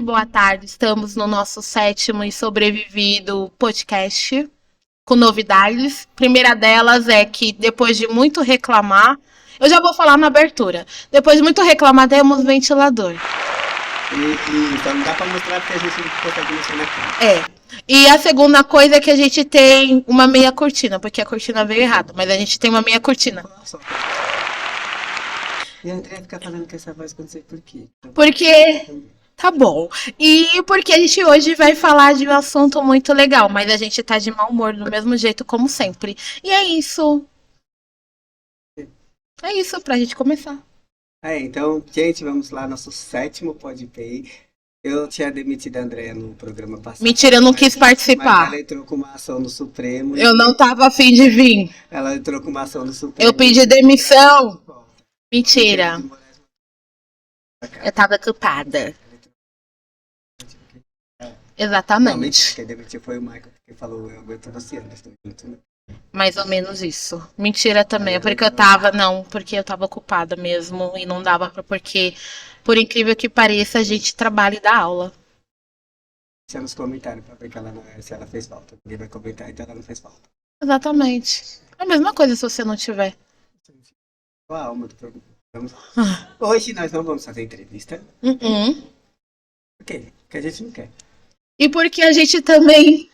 boa tarde. Estamos no nosso sétimo e sobrevivido podcast com novidades. Primeira delas é que depois de muito reclamar, eu já vou falar na abertura. Depois de muito reclamar, demos ventilador. Então não dá pra mostrar porque a gente não consegue mexer na cara. É. E a segunda coisa é que a gente tem uma meia cortina, porque a cortina veio errada, mas a gente tem uma meia cortina. Nossa. E a Andrea fica falando que essa voz, que eu não sei por quê. Porque tá bom. E porque a gente hoje vai falar de um assunto muito legal, mas a gente tá de mau humor do mesmo jeito como sempre. E é isso. É isso pra gente começar. Então, gente, vamos lá, nosso sétimo podpay. Eu tinha demitido a Andrea no programa passado. Mentira, eu não quis Mas participar. ela entrou com uma ação no Supremo. Eu não tava afim de vir. Ela entrou com uma ação no Supremo. Eu pedi demissão. Mentira. Eu tava culpada. Não, Exatamente. mentira, quem demitiu foi o Michael, porque falou, eu aguento você, eu estou junto, né? Mais ou menos isso. Mentira também, porque eu tava, não, porque eu tava ocupada mesmo e não dava pra, porque, por incrível que pareça, a gente trabalha e dá aula. Deixa nos comentários pra ver que ela não, se ela fez falta. Ninguém vai comentar, então ela não fez falta. Exatamente. É a mesma coisa se você não tiver. Qual a alma do programa? Hoje nós não vamos fazer entrevista. Por quê? Porque a gente não quer. E porque a gente também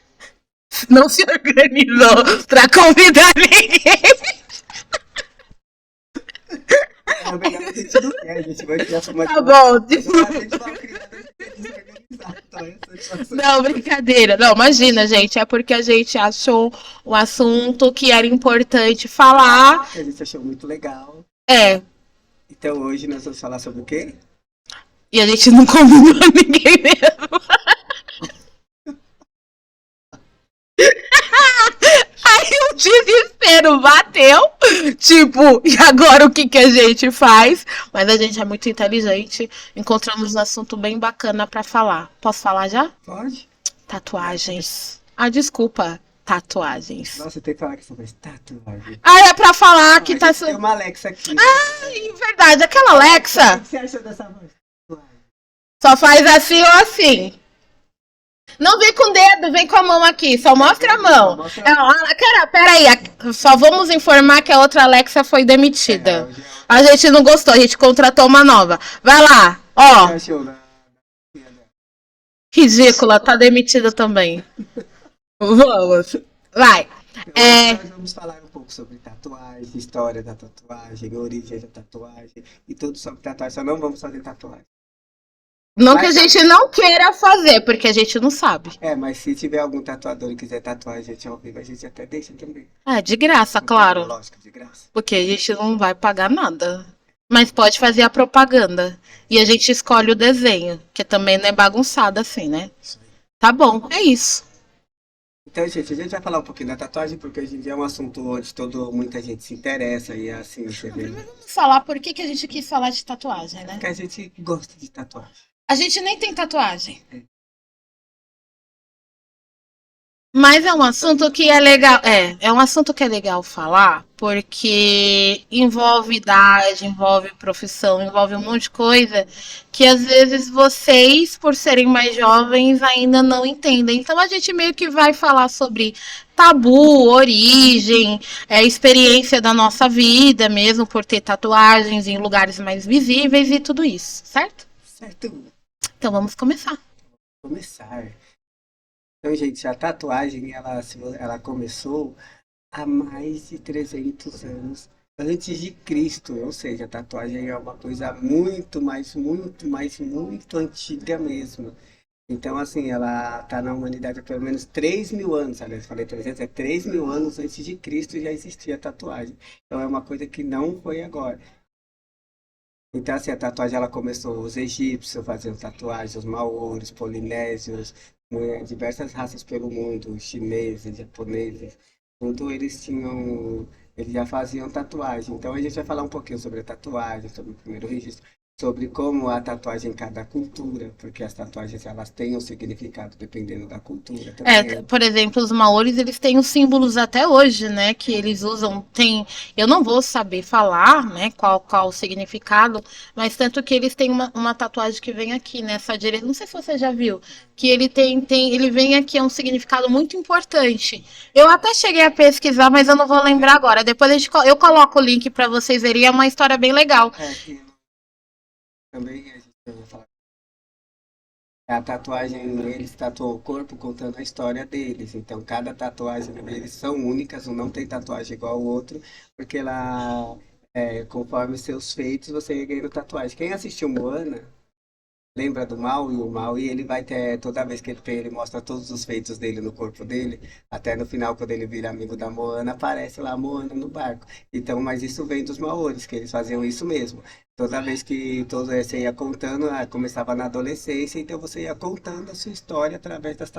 não se organizou pra convidar ninguém. Na verdade, a gente não quer, a gente vai criar uma... Tá bom. A gente vai criar desorganizado, então essa Não, brincadeira. Não, imagina, gente. É porque a gente achou um assunto que era importante falar. que a gente achou muito legal. É. Então hoje nós vamos falar sobre o quê? E a gente não convidou ninguém mesmo. Aí o desespero bateu. Tipo, e agora o que a gente faz? Mas a gente é muito inteligente. Encontramos um assunto bem bacana pra falar. Posso falar já? Pode? Tatuagens. Ah, desculpa. Tatuagens. Nossa, tem que falar que você faz tatuagem. Ah, é pra falar que A tá... gente tem uma Alexa aqui. Ai, verdade. Aquela Alexa O que você achou dessa voz? só faz assim ou assim. Não vem com o dedo, vem com a mão aqui. Só mostra a mão. Cara, peraí. Só vamos informar que a outra Alexa foi demitida. A gente não gostou, a gente contratou uma nova. Vai lá, ó. Você achou da... Ridícula, tá demitida também. Vamos. Vai. Hoje nós vamos falar um pouco sobre tatuagem, história da tatuagem, origem da tatuagem e tudo sobre tatuagem. Só não vamos fazer tatuagem. Não que a gente não queira fazer, porque a gente não sabe. Mas se tiver algum tatuador e quiser tatuar a gente ao vivo, a gente até deixa também. É, de graça, claro. Lógico, de graça. Porque a gente não vai pagar nada. Mas pode fazer a propaganda. E a gente escolhe o desenho, que também não é bagunçado assim, né? Isso aí. Tá bom, é isso. Então, gente, a gente vai falar um pouquinho da tatuagem, porque hoje em dia é um assunto onde muita gente se interessa e assim, você vê. Vamos falar por que a gente quis falar de tatuagem, né? Porque a gente gosta de tatuagem. A gente nem tem tatuagem. Mas é um assunto que é legal. É um assunto que é legal falar, porque envolve idade, envolve profissão, envolve um monte de coisa que às vezes vocês, por serem mais jovens, ainda não entendem. Então a gente meio que vai falar sobre tabu, origem, experiência da nossa vida, mesmo por ter tatuagens em lugares mais visíveis e tudo isso, certo? Certo? Então vamos começar. Começar. Então, gente, a tatuagem, ela começou há mais de 300 anos antes de Cristo. Ou seja, a tatuagem é uma coisa muito antiga mesmo. Então, assim, ela está na humanidade há pelo menos 3.000 anos. Aliás, falei 300, 3.000 anos antes de Cristo já existia a tatuagem. Então, é uma coisa que não foi agora. Então, assim, a tatuagem ela começou, os egípcios faziam tatuagens, os maoris, polinésios, diversas raças pelo mundo, os chineses, japoneses, tudo eles já faziam tatuagem. Então a gente vai falar um pouquinho sobre a tatuagem, sobre o primeiro registro. sobre como a tatuagem em cada cultura, porque as tatuagens elas têm um significado dependendo da cultura também. Por exemplo, os maoris, eles têm os símbolos até hoje, né, que eles usam, eu não vou saber falar, né, qual o significado, mas tanto que eles têm uma tatuagem que vem aqui, nessa direita, não sei se você já viu, que ele vem aqui, é um significado muito importante. Eu até cheguei a pesquisar, mas eu não vou lembrar agora, depois eu coloco o link para vocês verem, é uma história bem legal. É que também a gente vai falar. A tatuagem, eles tatuam o corpo contando a história deles. Então, cada tatuagem deles são únicas, um não tem tatuagem igual ao outro, porque lá, conforme seus feitos, você ia ganhando tatuagem. Quem assistiu Moana, lembra do Maui? O Maui, ele vai ter, toda vez que ele tem, ele mostra todos os feitos dele no corpo dele. Até no final, quando ele vira amigo da Moana, aparece lá a Moana no barco. Então, mas isso vem dos Maoris, que eles faziam isso mesmo. Toda vez que você ia contando, começava na adolescência, então você ia contando a sua história através das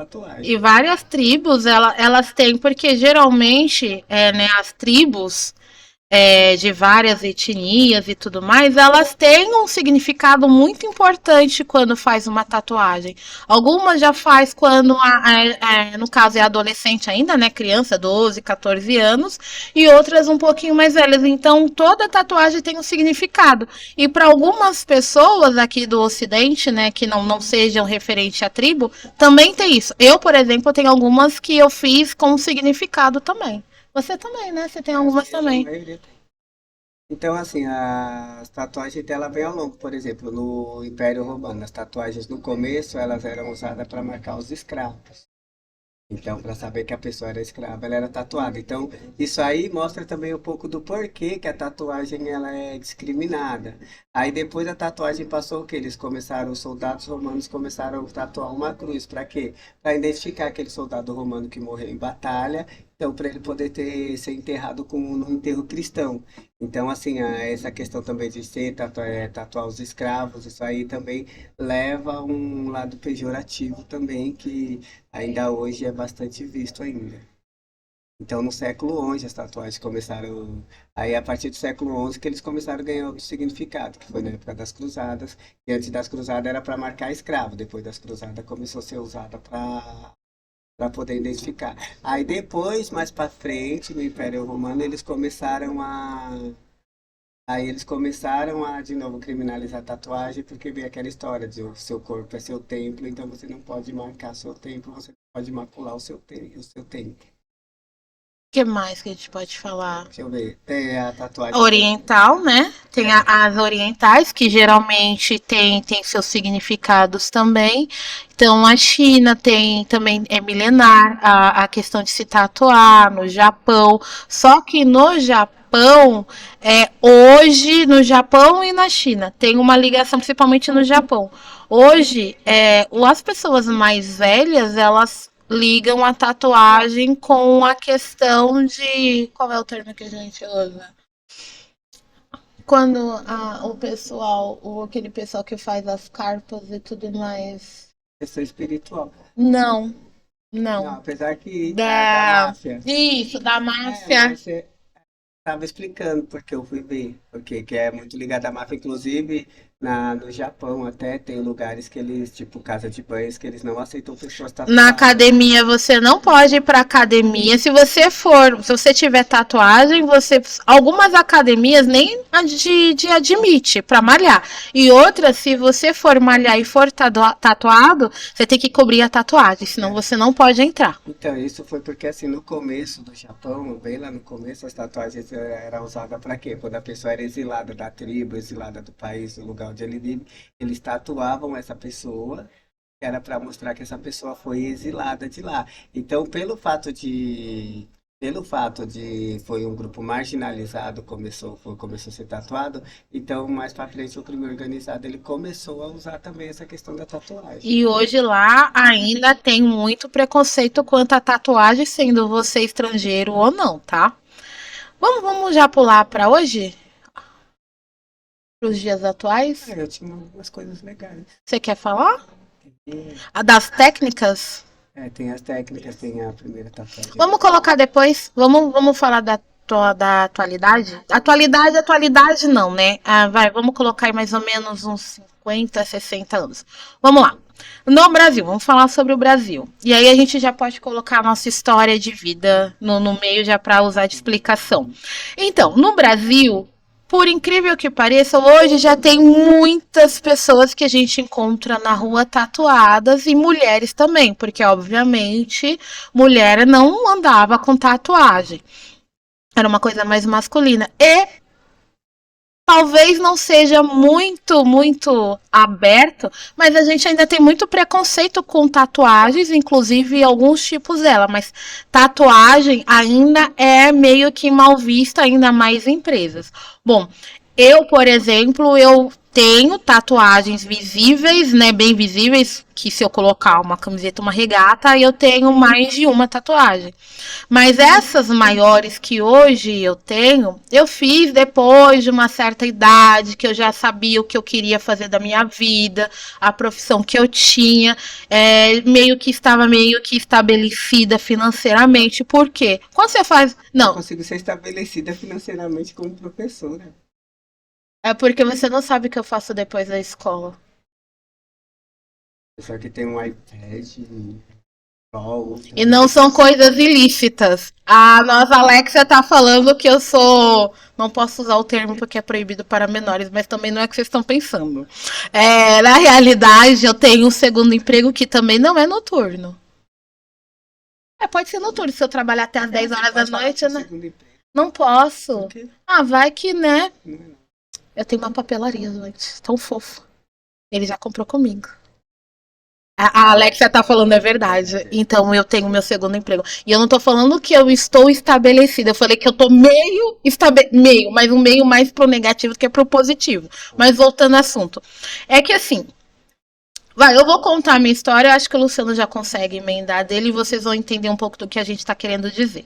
E tatuagens. várias tribos, elas têm, porque geralmente, né, as tribos de várias etnias e tudo mais, elas têm um significado muito importante quando faz uma tatuagem. Algumas já faz quando, no caso, é adolescente ainda, né? Criança, 12, 14 anos, e outras um pouquinho mais velhas. Então, toda tatuagem tem um significado. E para algumas pessoas aqui do Ocidente, né, que não sejam referente à tribo, também tem isso. Eu, por exemplo, tenho algumas que eu fiz com significado também. Você também, né? Você tem algumas A também. maioria tem. Então, assim, as tatuagens dela vem ao longo, por exemplo, no Império Romano, as tatuagens no começo, elas eram usadas para marcar os escravos. Então, para saber que a pessoa era escrava, ela era tatuada. Então, isso aí mostra também um pouco do porquê que a tatuagem ela é discriminada. Aí depois a tatuagem passou o quê? Eles começaram, os soldados romanos começaram a tatuar uma cruz. Para quê? Para identificar aquele soldado romano que morreu em batalha. Então, para ele poder ser enterrado no enterro cristão. Então, assim, essa questão também de tatuar os escravos, isso aí também leva a um lado pejorativo também, que ainda hoje é bastante visto ainda. Então, no século XI, as tatuagens começaram. Aí, a partir do século XI, que eles começaram a ganhar outro significado, que foi na época das cruzadas. E antes das cruzadas era para marcar escravo. Depois das cruzadas começou a ser usada para poder identificar. Aí depois, mais para frente, no Império Romano, eles começaram a de novo criminalizar a tatuagem, porque veio aquela história de o seu corpo é seu templo, então você não pode marcar seu templo, você não pode macular o seu templo. O que mais que a gente pode falar? Deixa eu ver. Tem a tatuagem também. Oriental, né? Tem É, as orientais, que geralmente tem seus significados também. Então, a China tem também, é milenar, a questão de se tatuar, no Japão. Só que no Japão, hoje, no Japão e na China, tem uma ligação, principalmente no Japão. Hoje, as pessoas mais velhas, elas ligam a tatuagem com a questão de. Qual é o termo que a gente usa? Quando o pessoal, aquele pessoal que faz as carpas e tudo mais. questão espiritual. Não, Não, não. apesar que da Da. máfia. Isso, da máfia. Mas estava explicando porque eu fui ver, porque que é muito ligado à máfia, inclusive no Japão até tem lugares que eles, tipo casa de banhos, que eles não aceitam pessoas Na tatuadas. academia você não pode ir para academia. Se você tiver tatuagem, algumas academias nem admite para malhar. E outras, se você for malhar e for tatuado, você tem que cobrir a tatuagem, senão É. você não pode entrar. Então, isso foi porque assim, no começo do Japão, bem lá no começo, as tatuagens eram usadas para quê? Quando a pessoa era exilada da tribo, exilada do país, do lugar onde ele vive, eles tatuavam essa pessoa, que era para mostrar que essa pessoa foi exilada de lá. Então, pelo fato de foi um grupo marginalizado, começou a ser tatuado, então mais para frente o crime organizado ele começou a usar também essa questão da tatuagem. E hoje lá ainda tem muito preconceito quanto à tatuagem, sendo você estrangeiro ou não, tá? Vamos já pular para hoje? Para os dias atuais? Eu tinha algumas coisas legais. Você quer falar? E, A das técnicas? tem as técnicas, tem a primeira tatuagem. Vamos colocar depois. Vamos falar da. da atualidade. Atualidade não, né? Vamos colocar aí mais ou menos uns 50, 60 anos. Vamos lá. No Brasil, vamos falar sobre o Brasil. E aí a gente já pode colocar a nossa história de vida no meio já para usar de explicação. Então, no Brasil, por incrível que pareça, hoje já tem muitas pessoas que a gente encontra na rua tatuadas e mulheres também, porque obviamente mulher não andava com tatuagem. Era uma coisa mais masculina. E talvez não seja muito aberto, mas a gente ainda tem muito preconceito com tatuagens, inclusive alguns tipos dela, mas tatuagem ainda é meio que mal vista, ainda mais em empresas. Bom, eu, por exemplo, eu tenho tatuagens visíveis, né, bem visíveis, que se eu colocar uma camiseta, uma regata, eu tenho mais de uma tatuagem. Mas essas maiores que hoje eu tenho, eu fiz depois de uma certa idade, que eu já sabia o que eu queria fazer da minha vida, a profissão que eu tinha, meio que estava meio que estabelecida financeiramente. Por quê? Quando você faz... Eu Não, consigo ser estabelecida financeiramente como professora. é porque você não sabe o que eu faço depois da escola. Só que tem um iPad, sol, E não são coisas ilícitas. A nossa Alexia tá falando que eu sou. Não posso usar o termo porque é proibido para menores, mas também não é o que vocês estão pensando. Na realidade, eu tenho um segundo emprego que também não é noturno. Pode ser noturno, se eu trabalhar até as 10 horas da noite, né? Não posso. Por quê? Vai que, né? Não é não. Eu tenho uma papelaria, gente. Tão fofo. Ele já comprou comigo. A Alexia tá falando é verdade. Então eu tenho meu segundo emprego. E eu não tô falando que eu estou estabelecida. Eu falei que eu tô meio, mas um meio mais pro negativo do que pro positivo. Mas voltando ao assunto. É que assim, eu vou contar a minha história. Eu acho que o Luciano já consegue emendar dele e vocês vão entender um pouco do que a gente tá querendo dizer.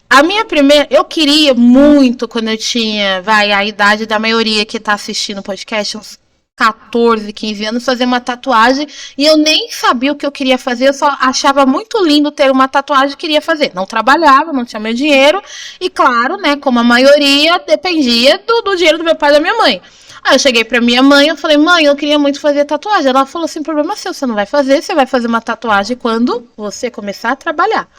A minha primeira, eu queria muito quando eu tinha, a idade da maioria que tá assistindo o podcast, uns 14, 15 anos, fazer uma tatuagem e eu nem sabia o que eu queria fazer, eu só achava muito lindo ter uma tatuagem e queria fazer. Não trabalhava, não tinha meu dinheiro e claro, né, como a maioria, dependia do dinheiro do meu pai e da minha mãe. Aí eu cheguei pra minha mãe, eu falei, mãe, eu queria muito fazer tatuagem. Ela falou assim, problema seu, você não vai fazer, você vai fazer uma tatuagem quando você começar a trabalhar.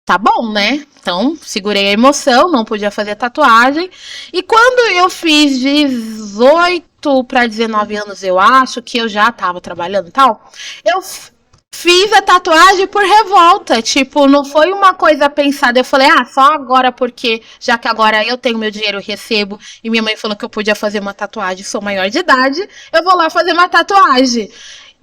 Tá bom, né? Então, segurei a emoção, não podia fazer tatuagem. E quando eu fiz 18 para 19 anos, eu acho que eu já tava trabalhando e tal, eu fiz a tatuagem por revolta. Tipo, não foi uma coisa pensada. Eu falei, só agora porque, já que agora eu tenho meu dinheiro, eu recebo, e minha mãe falou que eu podia fazer uma tatuagem, sou maior de idade, eu vou lá fazer uma tatuagem.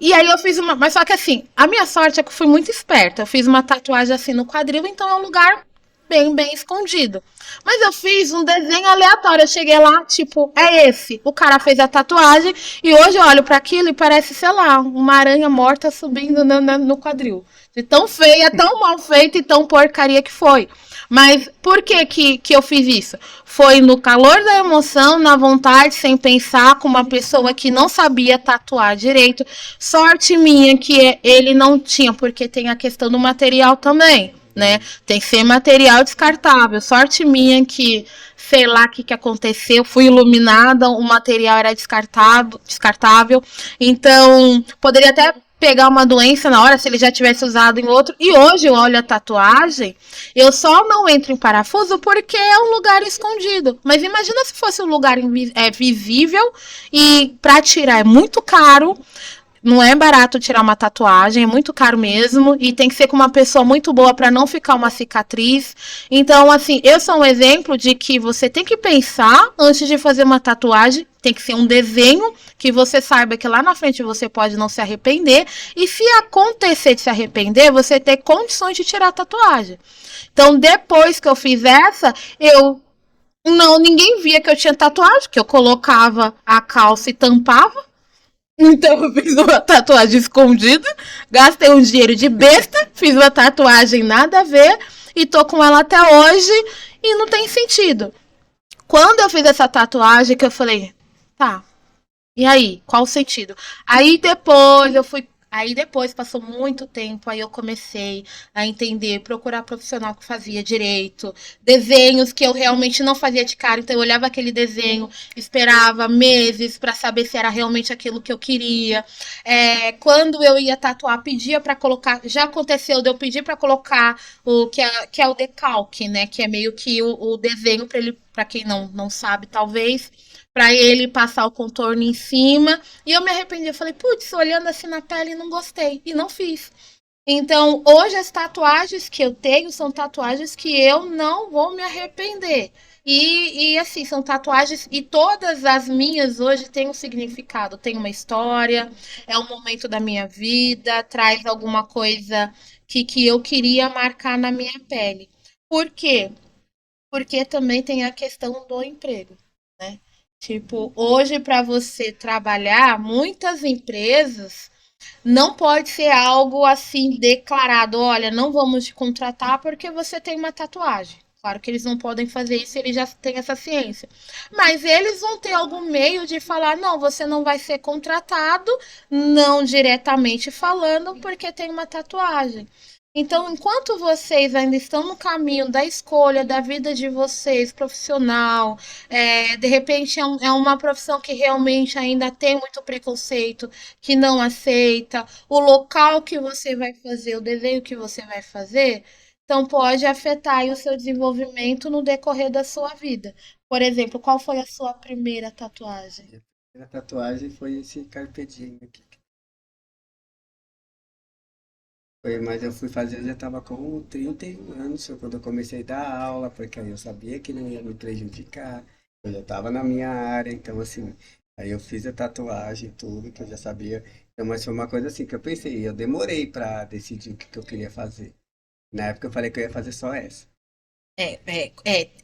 E aí eu fiz uma. Mas só que assim, a minha sorte é que eu fui muito esperta. Eu fiz uma tatuagem assim no quadril, então é um lugar bem escondido. Mas eu fiz um desenho aleatório. Eu cheguei lá, tipo, é esse. O cara fez a tatuagem e hoje eu olho para aquilo e parece, sei lá, uma aranha morta subindo no quadril. De tão feia, tão mal feita e tão porcaria que foi. Mas por que eu fiz isso? Foi no calor da emoção, na vontade, sem pensar, com uma pessoa que não sabia tatuar direito. Sorte minha que ele não tinha, porque tem a questão do material também, né? Tem que ser material descartável. Sorte minha que, sei lá o que aconteceu, fui iluminada, o material era descartável. Então, poderia até pegar uma doença na hora se ele já tivesse usado em outro. E hoje eu olho a tatuagem, eu só não entro em parafuso porque é um lugar escondido. Mas imagina se fosse um lugar visível e para tirar é muito caro. Não é barato tirar uma tatuagem, é muito caro mesmo e tem que ser com uma pessoa muito boa para não ficar uma cicatriz. Então, assim, eu sou um exemplo de que você tem que pensar antes de fazer uma tatuagem, tem que ser um desenho que você saiba que lá na frente você pode não se arrepender e se acontecer de se arrepender, você ter condições de tirar a tatuagem. Então, depois que eu fiz essa, ninguém via que eu tinha tatuagem, que eu colocava a calça e tampava. Então eu fiz uma tatuagem escondida, gastei um dinheiro de besta, fiz uma tatuagem nada a ver e tô com ela até hoje e não tem sentido. Quando eu fiz essa tatuagem que eu falei, tá, e aí, qual o sentido? Aí depois eu fui Aí depois passou muito tempo, aí eu comecei a entender, procurar profissional que fazia direito, desenhos que eu realmente não fazia de cara, então eu olhava aquele desenho, esperava meses para saber se era realmente aquilo que eu queria. Quando eu ia tatuar, pedia para colocar, já aconteceu de eu pedir para colocar que é o decalque, né? Que é meio que o desenho para ele, para quem não sabe, talvez, para ele passar o contorno em cima. E eu me arrependi. Eu falei, putz, olhando assim na pele, não gostei. E não fiz. Então, hoje as tatuagens que eu tenho são tatuagens que eu não vou me arrepender. Assim, são tatuagens, e todas as minhas hoje têm um significado, tem uma história, é um momento da minha vida, traz alguma coisa que eu queria marcar na minha pele. Por quê? Porque também tem a questão do emprego, né? Tipo, hoje para você trabalhar, muitas empresas não pode ser algo assim declarado, olha, não vamos te contratar porque você tem uma tatuagem. Claro que eles não podem fazer isso, eles já têm essa ciência. Mas eles vão ter algum meio de falar, não, você não vai ser contratado, não diretamente falando, porque tem uma tatuagem. Então, enquanto vocês ainda estão no caminho da escolha da vida de vocês, profissional, de repente é uma profissão que realmente ainda tem muito preconceito, que não aceita, o local que você vai fazer, o desenho que você vai fazer, então pode afetar aí o seu desenvolvimento no decorrer da sua vida. Por exemplo, qual foi a sua primeira tatuagem? Minha primeira tatuagem foi esse Carpe Diem aqui. Foi, mas eu fui fazer, eu já estava com 31 anos, foi quando eu comecei a dar aula, porque aí eu sabia que não ia me prejudicar, eu já estava na minha área, então assim, aí eu fiz a tatuagem, tudo, que eu já sabia. Então, mas foi uma coisa assim que eu pensei, eu demorei para decidir o que eu queria fazer. Na época eu falei que eu ia fazer só essa.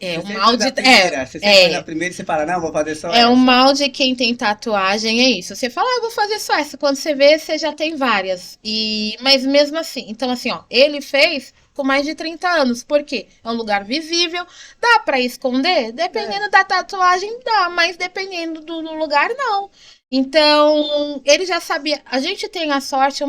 É Você o sempre mal faz de. a primeira, você sempre faz a É, primeira e você fala, não, vou fazer só É o essa. mal de quem tem tatuagem, é isso. Você fala, ah, eu vou fazer só essa. Quando você vê, você já tem várias. Mas mesmo assim, então assim, ó, ele fez com mais de 30 anos. Por quê? É um lugar visível. Dá pra esconder? É, Dependendo da tatuagem, dá, mas dependendo do lugar, não. Então, ele já sabia. A gente tem a sorte,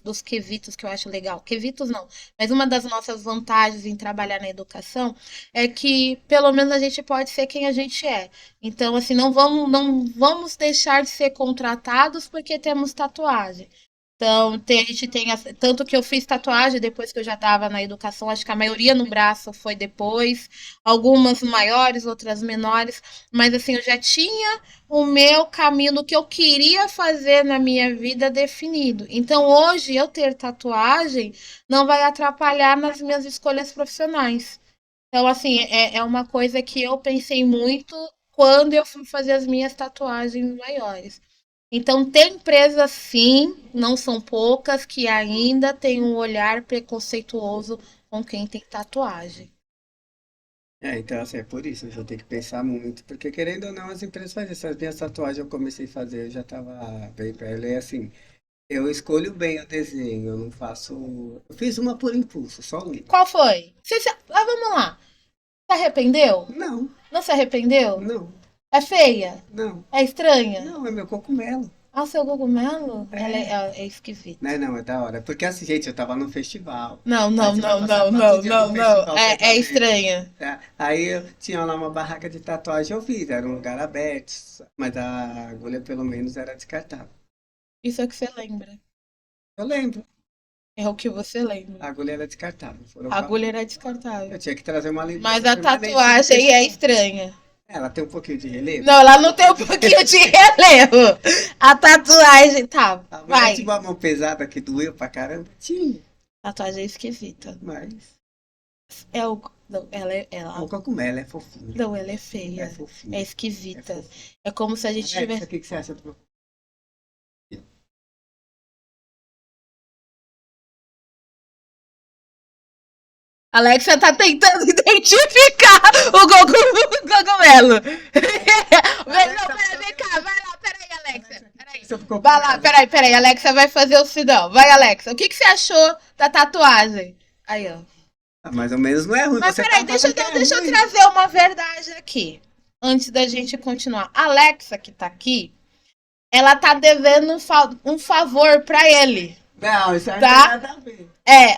dos quesitos que eu acho legal. Quesitos não, mas uma das nossas vantagens em trabalhar na educação é que pelo menos a gente pode ser quem a gente é. Então, assim, não vamos deixar de ser contratados porque temos tatuagem. Então, a gente tem. Tanto que eu fiz tatuagem depois que eu já estava na educação, acho que a maioria no braço foi depois, algumas maiores, outras menores, mas assim, eu já tinha o meu caminho do que eu queria fazer na minha vida definido. Então, hoje, eu ter tatuagem não vai atrapalhar nas minhas escolhas profissionais. Então, assim, é uma coisa que eu pensei muito quando eu fui fazer as minhas tatuagens maiores. Então, tem empresas, sim, não são poucas, que ainda têm um olhar preconceituoso com quem tem tatuagem. então assim, é por isso, eu já tenho que pensar muito, porque querendo ou não, as empresas fazem isso. As minhas tatuagens eu comecei a fazer, eu já estava bem velho, e assim, eu escolho bem o desenho, eu não faço. Eu fiz uma por impulso, só uma. Qual foi? Vamos lá. Se arrependeu? Não, Não se arrependeu? não, É feia? não, É estranha? não, é meu cogumelo. Ah, seu cogumelo? Ela É. é esquisita. Não, não, é da hora. Porque assim, gente, eu tava no festival. Não, Aí não, você vai não, passar não, 4 dias no não. festival sem É fazer. estranha. Tá? Aí eu tinha lá uma barraca de tatuagem, eu fiz, era um lugar aberto, mas a agulha pelo menos era descartável. Isso é o que você lembra. Eu lembro, É o que você lembra. a agulha era descartável. A agulha era Eu descartável. tinha que trazer uma Mas lembrança a permanente do tatuagem é festival. estranha. Ela tem um pouquinho de relevo. Não, ela não tem um pouquinho de relevo. A tatuagem, tá, A mulher tinha vai. uma mão pesada que doeu pra caramba. Tinha, Tatuagem é esquisita. mas. É o. Não, O cogumelo é fofinho. não, ela é É feia. fofinho. É É esquisita. fofinho. É como se a gente Alexa, tivesse. o que que você acha do meu. Alexa tá tentando identificar o cogumelo. Não, Alexa, peraí, vem cá, vai lá, peraí, Alexa. Peraí. Você ficou Vai lá, peraí, Alexa vai fazer o sinal. Vai, Alexa. O que você achou da tatuagem? Aí, ó. mais ou menos não é ruim. Mas Você peraí, tá falando que é deixa eu ruim. trazer uma verdade aqui. Antes da gente continuar. A Alexa, que tá aqui, ela tá devendo um favor pra ele, Não, isso aí não tem tá? nada a ver.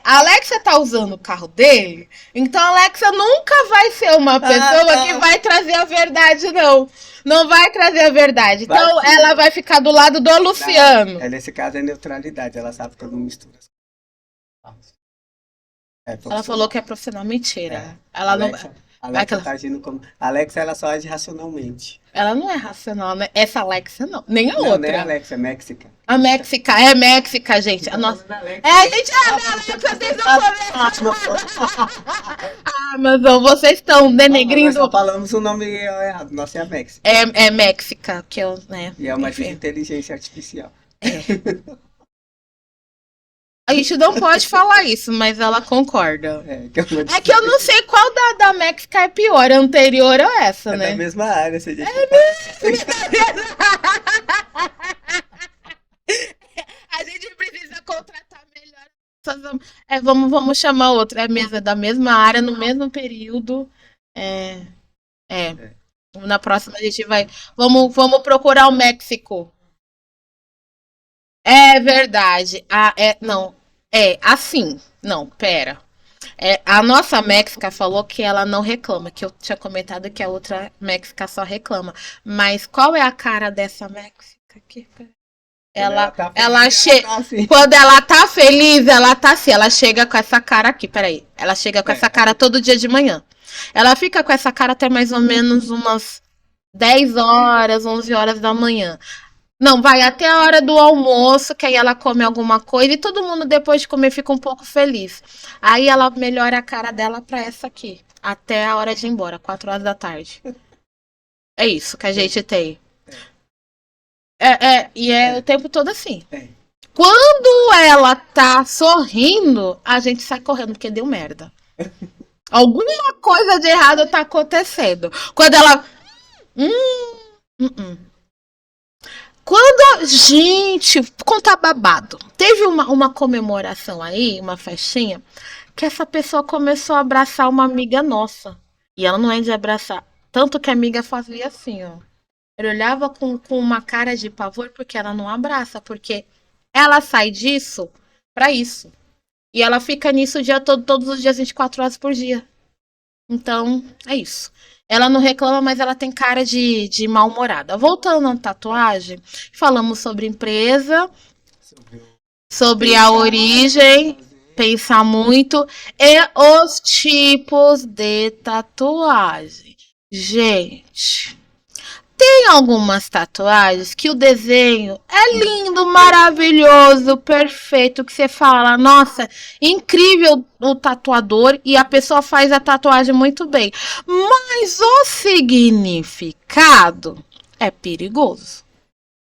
A Alexa tá usando o carro dele, então a Alexa nunca vai ser uma Ah, pessoa que tá. vai trazer a verdade, não. Não vai trazer a verdade. Vai Então ela sim. vai ficar do lado do Não, Luciano. nesse caso é neutralidade, ela sabe que eu não misturo as coisas. É Ela falou que profissional. é profissional. É. Mentira. Ela não. Alexa, Vai que Alexa ela. tá agindo como. Alexa, ela só age racionalmente. Ela não é racional, né? Essa Alexa não. Nem a Não, nem a outra. Alexa, é Mexica. A Méxica, é Méxica, gente. Você A tá nossa. falando da Alexa. É, a gente é Ah, da você Alexa tá desde o falando. começo. Amazon, vocês estão Ah, mas nós só denegrindo. falamos o nome errado. Nossa é a Mexica. É Méxica, que eu, né? E é uma de Enfim. inteligência artificial. É. A gente não pode falar isso, mas ela concorda. É, que é uma É que eu não sei qual da Méxica é pior, a anterior ou essa, é da né? mesma área, se a gente for A gente precisa contratar melhor. Vamos chamar outra. É da mesma área, no mesmo período. É, é. É. Na próxima a gente vai. Vamos procurar o México. É verdade. Não. É assim. Não, pera. A nossa Méxica falou que ela não reclama, que eu tinha comentado que a outra Méxica só reclama. Mas qual é a cara dessa Méxica aqui? Quando ela tá Ela feliz, ela che... tá assim. Quando ela tá feliz, ela tá assim. Ela chega com essa cara aqui, peraí. Ela chega com essa É, cara todo dia de manhã. Ela fica com essa cara até mais ou menos umas 10 horas, 11 horas da manhã. Não, vai até a hora do almoço, que aí ela come alguma coisa e todo mundo depois de comer fica um pouco feliz. Aí ela melhora a cara dela pra essa aqui, até a hora de ir embora, 4 horas da tarde. É isso que a gente tem. E é o é, tempo todo assim. é. Quando ela tá sorrindo, a gente sai correndo, porque deu merda. Alguma coisa de errado tá acontecendo. Quando ela. Hum, hum. Quando. Gente, contar babado. Teve uma comemoração aí, uma festinha, que essa pessoa começou a abraçar uma amiga nossa. E ela não é de abraçar. Tanto que a amiga fazia assim, ó. Ele olhava com uma cara de pavor porque ela não abraça, porque ela sai disso pra isso. E ela fica nisso o dia todo, todos os dias, 24 horas por dia. Então, é isso. Ela não reclama, mas ela tem cara de mal-humorada. Voltando à tatuagem, falamos sobre empresa, Sobre sobre a pensar, origem, fazer. pensar muito, e os tipos de tatuagem. Gente, tem algumas tatuagens que o desenho é lindo, maravilhoso, perfeito, que você fala, nossa, incrível o tatuador e a pessoa faz a tatuagem muito bem. Mas o significado é perigoso.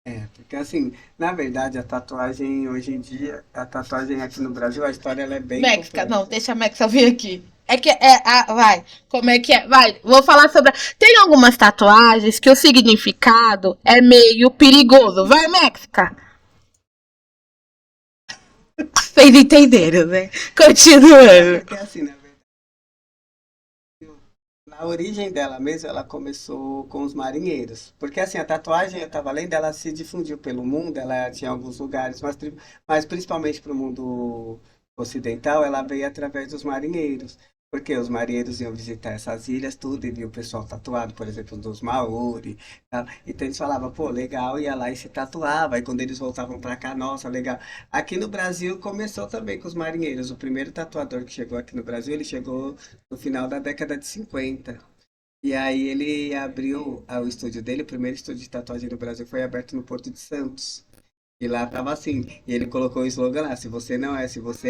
É, porque assim, na verdade, a tatuagem hoje em dia, a tatuagem aqui no Brasil, a história ela é bem Mexica, não, complexa. deixa a Mexica vir aqui. Vai, como é que é? Vai, vou falar sobre. Tem algumas tatuagens que o significado é meio perigoso. Vai, Mexica. Vocês entenderam, né? É Continuando. porque assim, na verdade, na origem dela mesmo, ela começou com os marinheiros. Porque assim, a tatuagem, eu estava lendo, ela se difundiu pelo mundo, ela tinha alguns lugares, mas principalmente para o mundo ocidental, ela veio através dos marinheiros. Porque os marinheiros iam visitar essas ilhas, tudo, e via o pessoal tatuado, por exemplo, dos Maori, tal. Então eles falavam, pô, legal, ia lá e se tatuava. Aí quando eles voltavam para cá, nossa, legal. Aqui no Brasil começou também com os marinheiros. O primeiro tatuador que chegou aqui no Brasil, ele chegou no final da década de 50. E aí ele abriu o estúdio dele, o primeiro estúdio de tatuagem no Brasil foi aberto no Porto de Santos. E lá tava assim, e ele colocou o slogan lá, se você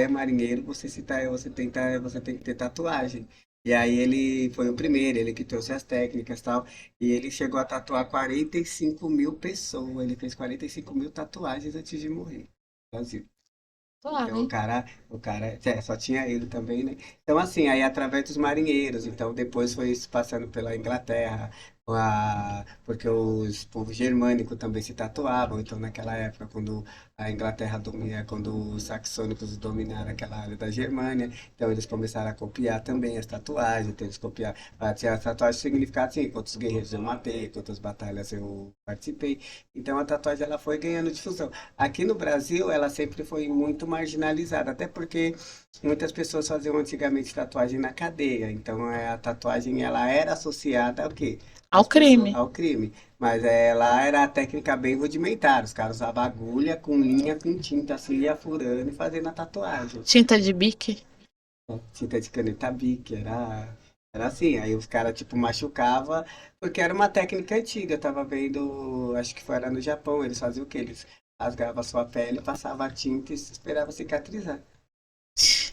é marinheiro, você tem que ter tatuagem. E aí ele foi o primeiro, ele que trouxe as técnicas e tal, e ele chegou a tatuar 45 mil pessoas, ele fez 45 mil tatuagens antes de morrer no Brasil. Claro, Então hein? só tinha ele também, né? Então assim, aí através dos marinheiros, então depois foi se passando pela Inglaterra, porque os povos germânicos também se tatuavam, então naquela época, quando a Inglaterra domina, quando os saxônicos dominaram aquela área da Germânia, então eles começaram a copiar também as tatuagens, então eles copiaram, tinha as tatuagens significadas assim, quantos guerreiros eu matei, quantas batalhas eu participei, então a tatuagem ela foi ganhando difusão. Aqui no Brasil ela sempre foi muito marginalizada, até porque muitas pessoas faziam antigamente tatuagem na cadeia, então a tatuagem ela era associada ao quê? Ao As pessoas, crime. ao crime. Mas lá era a técnica bem rudimentar. Os caras usavam agulha com linha, com tinta, assim, ia furando e fazendo a tatuagem. Tinta de bique. Tinta de caneta Bic, era assim. Aí os caras, tipo, machucava, porque era uma técnica antiga. Eu tava vendo, acho que foi lá no Japão, eles faziam o quê? Eles rasgavam a sua pele, passavam a tinta e esperavam cicatrizar.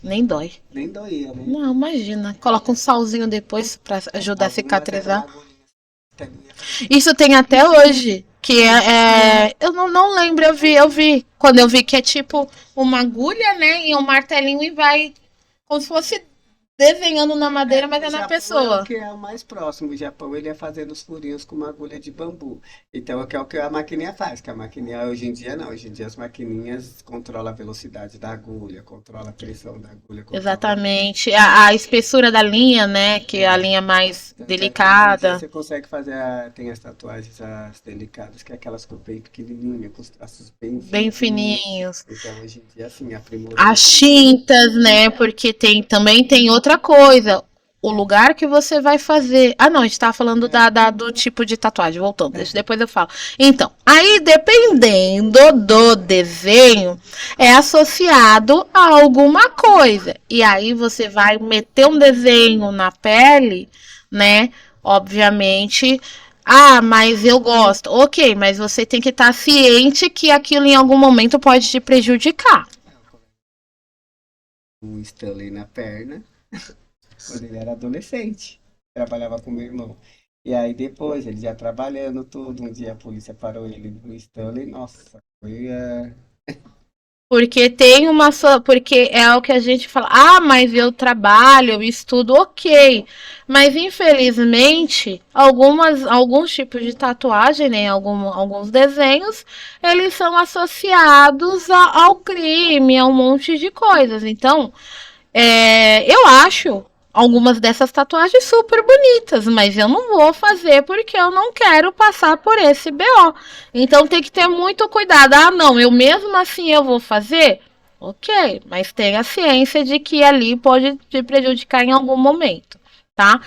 Nem dói. Nem doía, né? Não, imagina. Coloca um salzinho depois pra ajudar a Algumas eram cicatrizar. agulhinhas. Isso tem até hoje. Que eu não lembro, eu vi. Quando eu vi que é tipo uma agulha, né? E um martelinho e vai. Como se fosse desenhando na madeira, mas O é na Japão é o pessoa. que é o mais próximo. O Japão ele é fazendo os furinhos com uma agulha de bambu. Então, é o que a maquininha faz. Que a maquininha hoje em dia não. Hoje em dia as maquininhas controlam a velocidade da agulha, controla a pressão da agulha, controla. Exatamente. A espessura da linha, né? Que é a linha mais Tanto é que hoje em dia delicada. você consegue fazer, tem as tatuagens as delicadas, que é aquelas cor bem pequenininha, com os traços bem Bem fininhos. fininhos. Então, hoje em dia, assim, aprimorou As muito. tintas, né? Porque também tem outra coisa. O lugar que você vai fazer. Ah, não, a gente tava falando do tipo de tatuagem. Voltando, depois eu falo. Então, aí dependendo do desenho, é associado a alguma coisa. E aí você vai meter um desenho na pele, né? Obviamente. Ah, mas eu gosto. Ok, mas você tem que estar ciente que aquilo em algum momento pode te prejudicar. O Stanley na perna. Quando ele era adolescente. Trabalhava com meu irmão. E aí depois, ele já trabalhando tudo, um dia a polícia parou ele no Stanley, nossa, foi Porque tem uma só, porque é o que a gente fala, ah, mas eu trabalho, eu estudo, ok. Mas infelizmente, alguns tipos de tatuagem, né, alguns desenhos, eles são associados ao crime, a um monte de coisas. Então, eu acho algumas dessas tatuagens super bonitas, mas eu não vou fazer porque eu não quero passar por esse BO. Então tem que ter muito cuidado. Ah, não, eu mesmo assim eu vou fazer? Ok, mas tenha ciência de que ali pode te prejudicar em algum momento, tá?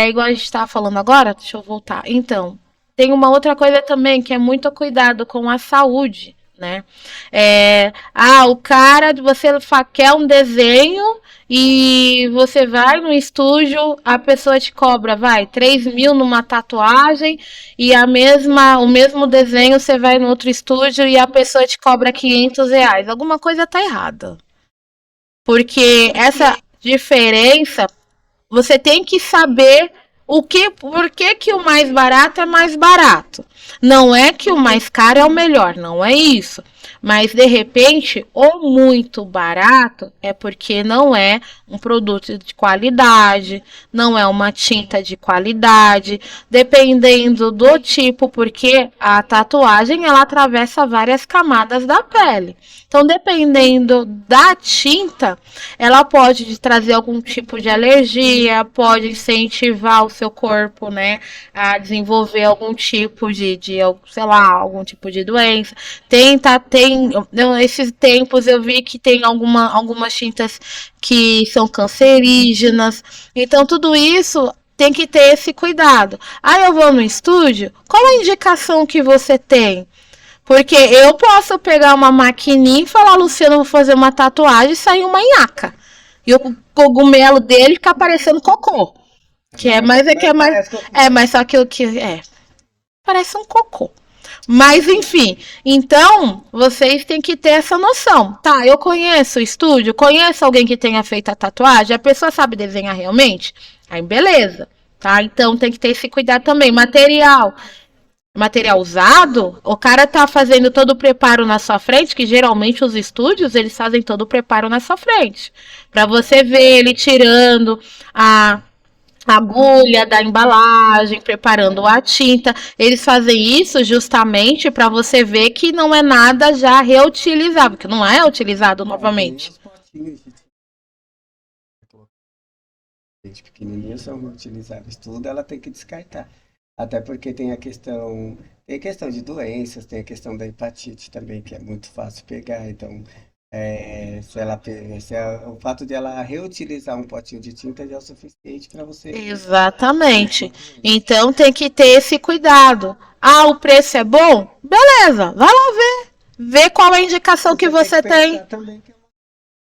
Igual a gente tá falando agora, deixa eu voltar. Então, tem uma outra coisa também que é muito cuidado com a saúde, né? O cara, você quer um desenho e você vai no estúdio, a pessoa te cobra, 3.000 numa tatuagem e o mesmo desenho você vai no outro estúdio e a pessoa te cobra R$ 500. Alguma coisa tá errada. Porque essa diferença, você tem que saber por que o mais barato é mais barato. Não é que o mais caro é o melhor, não é isso. Mas de repente, o muito barato é porque não é um produto de qualidade, não é uma tinta de qualidade, dependendo do tipo, porque a tatuagem ela atravessa várias camadas da pele. Então, dependendo da tinta, ela pode trazer algum tipo de alergia, pode incentivar o seu corpo, né, a desenvolver algum tipo sei lá, algum tipo de doença. Esses tempos eu vi que tem algumas tintas que são cancerígenas. Então, tudo isso tem que ter esse cuidado. Aí eu vou no estúdio, qual a indicação que você tem? Porque eu posso pegar uma maquininha e falar, Luciano, vou fazer uma tatuagem e sair uma nhaca. E o cogumelo dele fica parecendo cocô. Mas só que o que parece um cocô. Mas enfim, então vocês têm que ter essa noção. Tá, eu conheço o estúdio, conheço alguém que tenha feito a tatuagem, a pessoa sabe desenhar realmente? Aí beleza, tá? Então tem que ter esse cuidado também. Material usado, o cara tá fazendo todo o preparo na sua frente, que geralmente os estúdios, eles fazem todo o preparo na sua frente. Pra você ver ele tirando agulha da embalagem, preparando a tinta. Eles fazem isso justamente para você ver que não é nada já reutilizável, que não é utilizado Nem novamente. os potinhos de pequenininhos são reutilizáveis. Tudo ela tem que descartar. Até porque tem a questão de doenças, tem a questão da hepatite também, que é muito fácil pegar. Então, o fato de ela reutilizar um potinho de tinta já é o suficiente para você pegar Exatamente. uma doença. Então tem que ter esse cuidado. Ah, o preço é bom? Beleza, vai lá ver. Vê qual é a indicação que Você tem que você tem. pensar também que vai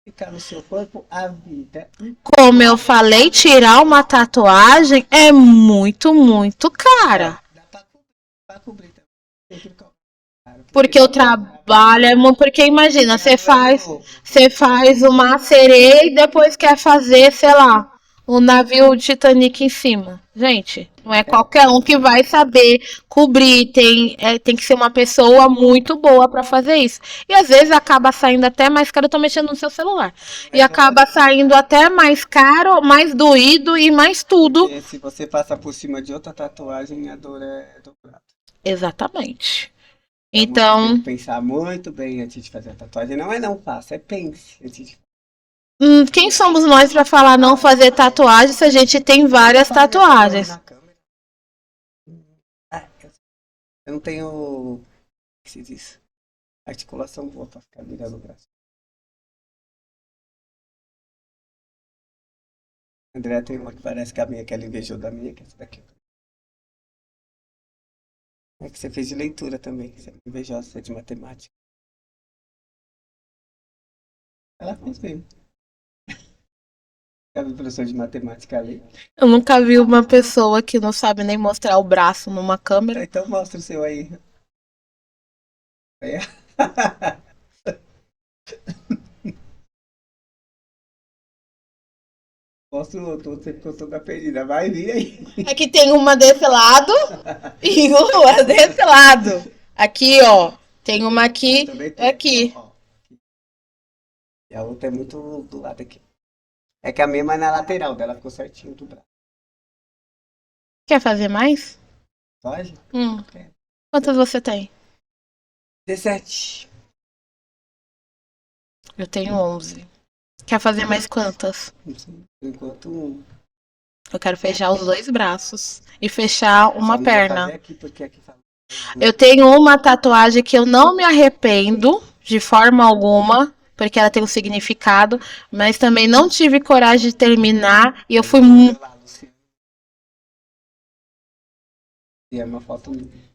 ficar no seu corpo a vida Como eu falei, tirar uma tatuagem é muito, muito cara. dá pra cobrir também. Tem que cobrar, cara, porque Porque o trabalho é muito. Porque imagina, você faz uma sereia e depois quer fazer, sei lá, o navio Titanic em cima. Gente, não é qualquer um que vai saber cobrir. Tem que ser uma pessoa muito boa para fazer isso. E às vezes acaba saindo até mais caro. Eu tô mexendo no seu celular. E mas acaba saindo até mais caro, mais doído e mais tudo. porque se você passar por cima de outra tatuagem, a dor é dobrada. Exatamente. Então você tem que Então, pensar muito bem antes de fazer a tatuagem. Não é não faça, é pense antes de quem somos nós para falar não fazer tatuagem se a gente tem várias fala nessa câmera, tatuagens? na câmera. Ah, eu não tenho, o que se diz, articulação boa pra ficar virando o braço. André tem uma que parece que a minha, que ela invejou da minha, que é essa daqui. É que você fez de leitura também, que você é invejosa, você é de matemática. Ela fez mesmo. Sabe o professor de matemática ali? Eu nunca vi uma pessoa que não sabe nem mostrar o braço numa câmera. Então mostra o seu aí. É. Mostra o outro, você ficou toda perdida. Vai vir aí. É que tem uma desse lado e uma desse lado. Aqui, ó. Tem uma aqui, Também tem. aqui. Ó. E a outra é muito do lado aqui. É que a minha é na lateral dela, ficou certinho do braço. Quer fazer mais? Pode? É. Quantas você tem? 17. Eu tenho 11. Quer fazer mais quantas? Por enquanto, um. Eu quero fechar os dois braços e fechar Só uma não vou fazer perna. aqui porque aqui fala. Eu tenho uma tatuagem que eu não me arrependo de forma alguma, porque ela tem um significado, mas também não tive coragem de terminar e eu fui Meu lado, assim. E é uma foto minha.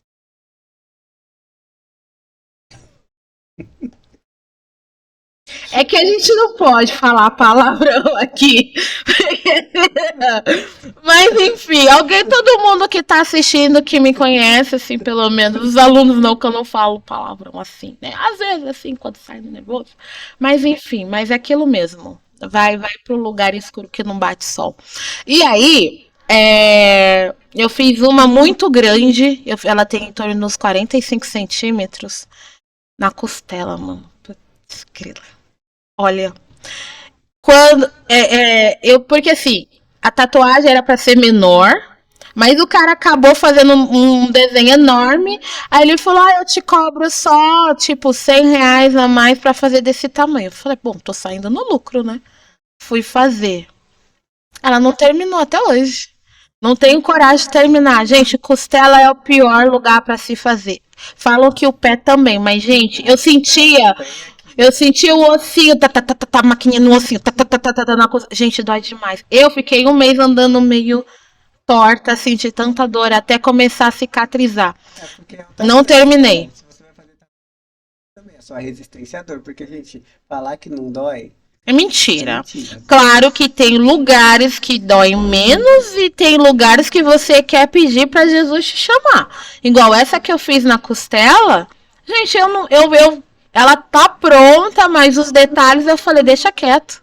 É que a gente não pode falar palavrão aqui. Mas enfim, todo mundo que tá assistindo que me conhece, assim, pelo menos, os alunos não, que eu não falo palavrão assim, né? Às vezes, assim, quando sai no nervoso. Mas enfim, mas é aquilo mesmo. Vai pro lugar escuro que não bate sol. E aí, eu fiz uma muito grande, ela tem em torno dos 45 centímetros na costela, mano. Putz, grila. Olha, porque assim, a tatuagem era pra ser menor, mas o cara acabou fazendo um desenho enorme. Aí ele falou: eu te cobro só, tipo, R$ 100 a mais pra fazer desse tamanho. Eu falei: bom, tô saindo no lucro, né? Fui fazer. Ela não terminou até hoje. Não tenho coragem de terminar. Gente, costela é o pior lugar pra se fazer. Falam que o pé também, mas, gente, eu sentia o ossinho, maquininha no ossinho, na coisa. Gente, dói demais. Eu fiquei um mês andando meio torta, assim, de tanta dor, até começar a cicatrizar. É porque é Não terminei. se você vai fazer também, é só a resistência à dor. Porque, gente, falar que não dói É é mentira. mentira. Claro que tem lugares que doem menos e tem lugares que você quer pedir pra Jesus te chamar. Igual essa que eu fiz na costela. Gente, eu não, ela tá pronta, mas os detalhes eu falei, deixa quieto.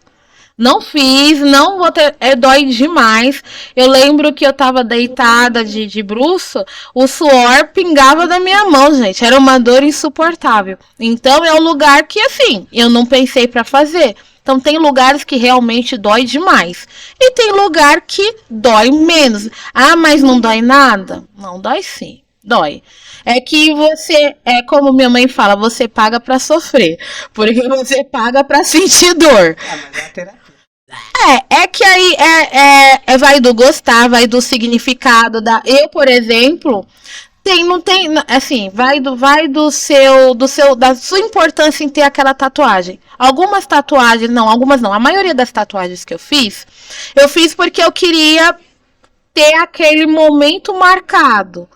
Não fiz, não vou ter. Dói demais. Eu lembro que eu tava deitada de bruço, o suor pingava da minha mão, gente. Era uma dor insuportável. Então é um lugar que, assim, eu não pensei pra fazer. Então tem lugares que realmente dói demais. E tem lugar que dói menos. Ah, mas não dói nada? Não, dói sim. Dói. É que você, é como minha mãe fala, você paga pra sofrer. Porque você paga pra sentir dor. Ah, mas é uma terapia. É que aí vai do gostar, vai do significado da. Eu, por exemplo, não tem, assim, da sua importância em ter aquela tatuagem. Algumas tatuagens, não, algumas não. A maioria das tatuagens que eu fiz porque eu queria ter aquele momento marcado.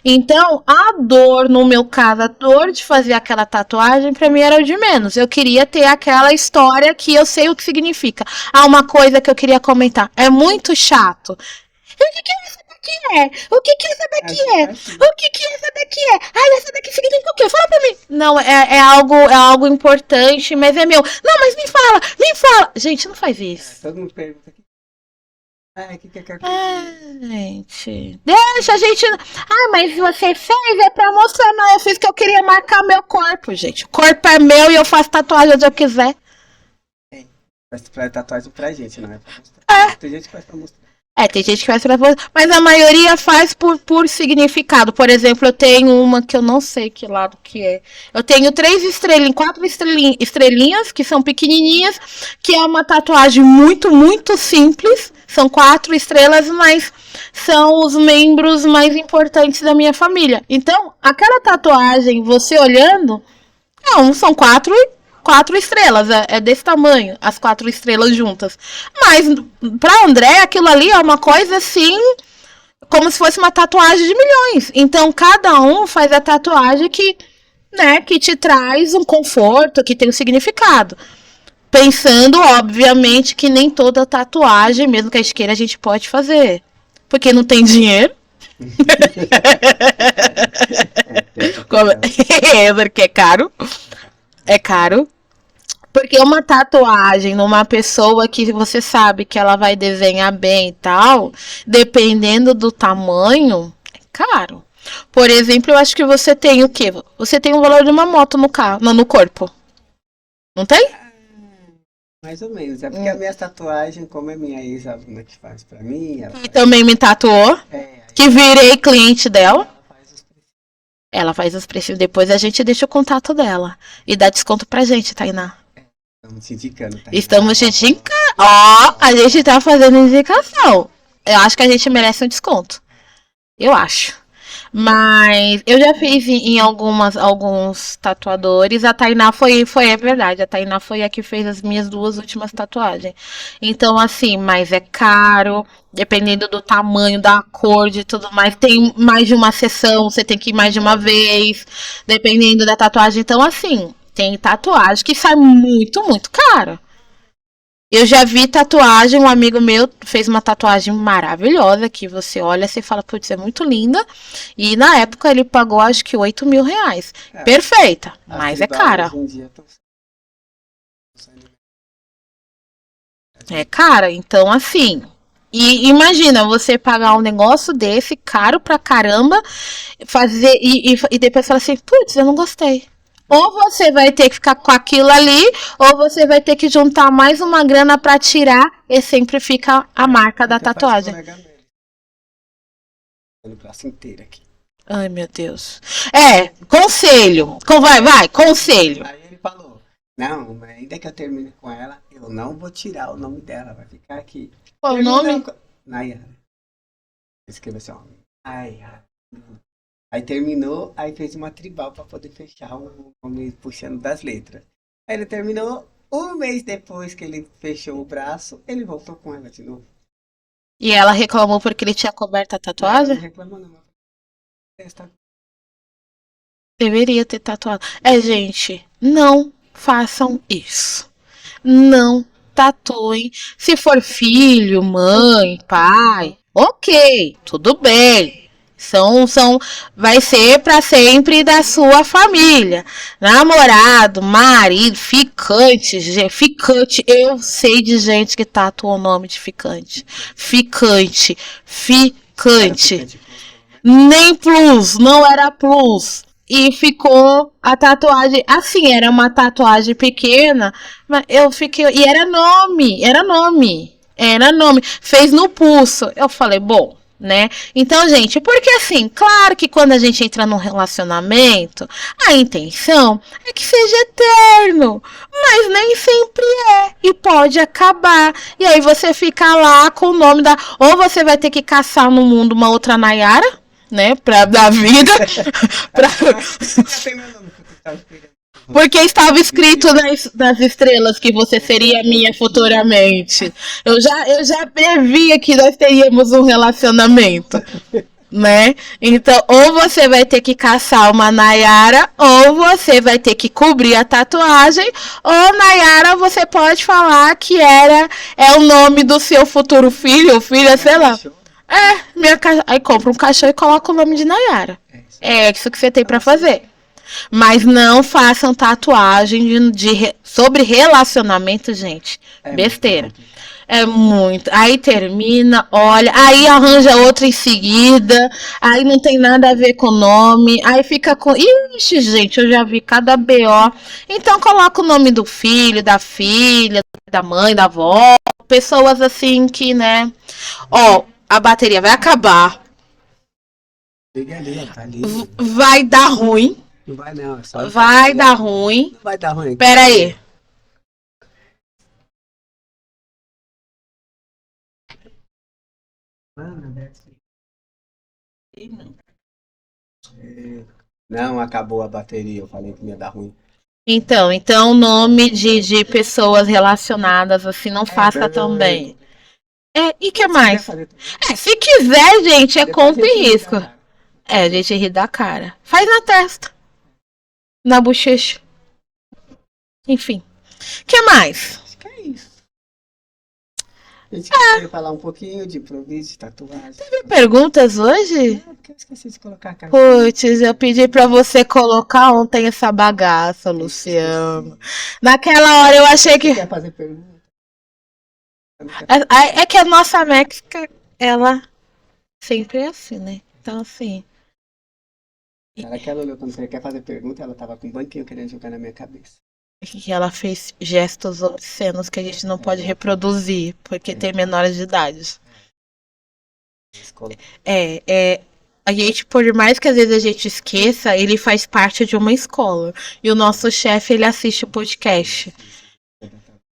Então, a dor, no meu caso, a dor de fazer aquela tatuagem, pra mim era o de menos. Eu queria ter aquela história que eu sei o que significa. Ah, uma coisa que eu queria comentar. É muito chato. O que essa daqui é? O que essa daqui é? O que essa daqui é? Ai, essa daqui significa o quê? Fala pra mim. Não, é algo importante, mas é meu. Não, mas me fala. Gente, não faz isso. Todo mundo pergunta aqui. O que é gente. Deixa a gente. Ah, mas você fez é pra mostrar. Não, eu fiz que eu queria marcar meu corpo, gente. O corpo é meu e eu faço tatuagem onde eu quiser. Faz tatuagem pra gente, não é pra mostrar. Tem gente que faz pra mostrar. Tem gente que faz pra mostrar. Mas a maioria faz por significado. Por exemplo, eu tenho uma que eu não sei que lado que é. Eu tenho 4 estrelinhas, que são pequenininhas, que é uma tatuagem muito, muito simples. São 4 estrelas, mas são os membros mais importantes da minha família. Então, aquela tatuagem, você olhando, são 4 estrelas. É desse tamanho, as 4 estrelas juntas. Mas, pra André, aquilo ali é uma coisa assim, como se fosse uma tatuagem de milhões. Então, cada um faz a tatuagem que te traz um conforto, que tem um significado. Pensando, obviamente, que nem toda tatuagem, mesmo que a gente queira, a gente pode fazer. Porque não tem dinheiro. Porque é caro. É caro. Porque uma tatuagem numa pessoa que você sabe que ela vai desenhar bem e tal, dependendo do tamanho, é caro. Por exemplo, eu acho que você tem o quê? Você tem o valor de uma moto no corpo. Não tem? Mais ou menos. É porque a minha tatuagem, como é minha ex-aluna que faz pra mim... E também me tatuou. Que virei cliente dela. Ela faz os preços. Depois a gente deixa o contato dela. E dá desconto pra gente, Tainá. Estamos te indicando, Tainá. Estamos te indicando. A gente tá fazendo indicação. Eu acho que a gente merece um desconto. Eu acho. Mas eu já fiz em alguns tatuadores. A Tainá é verdade. A Tainá foi a que fez as minhas 2 últimas tatuagens. Então, assim, mas é caro. Dependendo do tamanho, da cor, de tudo mais. Tem mais de uma sessão, você tem que ir mais de uma vez. Dependendo da tatuagem. Então, assim, tem tatuagem que sai muito, muito caro. Eu já vi tatuagem, um amigo meu fez uma tatuagem maravilhosa, que você olha e fala, putz, é muito linda. E na época ele pagou acho que R$8.000. Perfeita, mas é cara. É cara, então assim... E imagina, você pagar um negócio desse, caro pra caramba, fazer e depois falar assim, putz, eu não gostei. Ou você vai ter que ficar com aquilo ali, ou você vai ter que juntar mais uma grana pra tirar, e sempre fica a marca da tatuagem. Inteira aqui. Ai, meu Deus. Conselho. Conselho. Aí ele falou, não, mas ainda que eu termine com ela, eu não vou tirar o nome dela, vai ficar aqui. Qual o nome? Nayara. Escreveu assim, ó. Aí terminou, aí fez uma tribal pra poder fechar o nome puxando das letras. Aí ele terminou, um mês depois que ele fechou o braço, ele voltou com ela de novo. E ela reclamou porque ele tinha coberto a tatuagem? Não reclamou não. Deveria ter tatuado. Gente, não façam isso. Não tatuem. Se for filho, mãe, pai, ok, tudo bem. Vai ser para sempre da sua família. Namorado, marido, ficante. Eu sei de gente que tatua o nome de ficante. Ficante. Nem plus, não era plus. E ficou a tatuagem. Assim, era uma tatuagem pequena, mas eu fiquei. E era nome, era nome. Era nome. Fez no pulso. Eu falei, bom, né? Então, gente, porque assim, claro que quando a gente entra num relacionamento, a intenção é que seja eterno, mas nem sempre é. E pode acabar. E aí você fica lá com o nome da. Ou você vai ter que caçar no mundo uma outra Nayara, né? Pra dar vida. pra... Porque estava escrito nas estrelas que você seria minha futuramente. Eu já previa que nós teríamos um relacionamento, né? Então, ou você vai ter que caçar uma Nayara, ou você vai ter que cobrir a tatuagem, ou Nayara, você pode falar que é o nome do seu futuro filho, filha, sei lá. Aí compra um cachorro e coloca o nome de Nayara. É isso que você tem pra fazer. Mas não façam tatuagem sobre relacionamento, gente. Besteira. É muito. Aí termina, olha, aí arranja outra em seguida, aí não tem nada a ver com o nome, aí fica com. Ixi, gente, eu já vi cada BO. Então coloca o nome do filho, da filha, da mãe, da avó, pessoas assim que, né? Ó, a bateria vai acabar. Vai dar ruim. Não vai não, é só vai dar ruim. Não vai dar ruim. Pera aí. Não, acabou a bateria, eu falei que ia dar ruim. Então nome de pessoas relacionadas assim não faça também. E que mais? Se quiser, gente, conta e risco. A gente ri da cara. Faz na testa. Na bochecha. Enfim. Que mais? Acho que é isso. A gente queria falar um pouquinho de improviso, de tatuagem. Teve perguntas hoje? Não, porque eu esqueci de colocar a cara. Putz, eu pedi pra você colocar ontem essa bagaça, Luciano. Naquela hora eu achei que. Você quer fazer pergunta? É que a nossa Méxica, ela sempre é assim, né? Então, assim. Ela olhou quando você quer fazer pergunta, ela tava com um banquinho querendo jogar na minha cabeça. Que ela fez gestos obscenos que a gente não pode reproduzir, porque tem menores de idade. A gente, por mais que às vezes a gente esqueça, ele faz parte de uma escola. E o nosso chefe, ele assiste o podcast.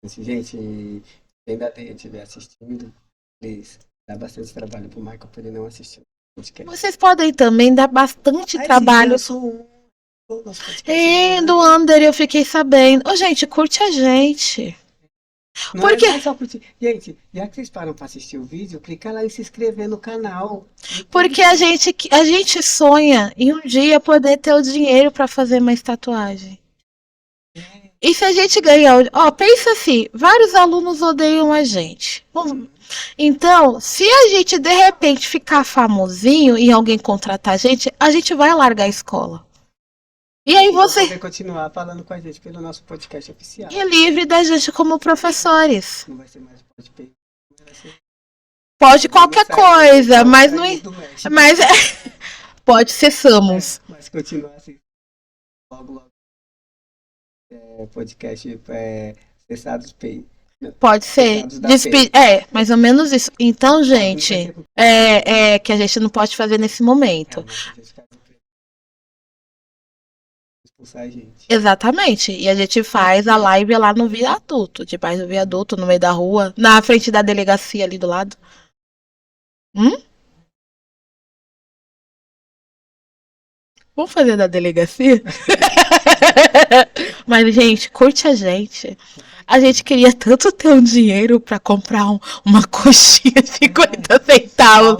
Gente, quem ainda estiver assistindo, please, dá bastante trabalho pro Michael pra ele não assistir o podcast. Vocês podem também dar bastante trabalho. Do Under eu fiquei sabendo. Gente, curte a gente. Não Porque... é só curtir. Gente, já que vocês param pra assistir o vídeo, clica lá e se inscrever no canal. Porque a gente sonha em um dia poder ter o dinheiro pra fazer mais tatuagem. E se a gente ganhar... pensa assim, vários alunos odeiam a gente. Então, se a gente de repente ficar famosinho e alguém contratar a gente vai largar a escola. E aí você vai continuar falando com a gente pelo nosso podcast oficial. E livre da gente como professores. Não vai ser mais podcast. Pode qualquer coisa, mas não mas pode ser Samus. Mas continuar assim. Logo. Podcast Cessados Pay. Pode ser. Mais ou menos isso. Então, gente, que a gente não pode fazer nesse momento. Expulsar a gente. Exatamente. E a gente faz a live lá no viaduto, debaixo do viaduto, no meio da rua, na frente da delegacia ali do lado. Vamos fazer da delegacia? Mas, gente, curte a gente. A gente queria tanto ter um dinheiro pra comprar uma coxinha de 50 centavos.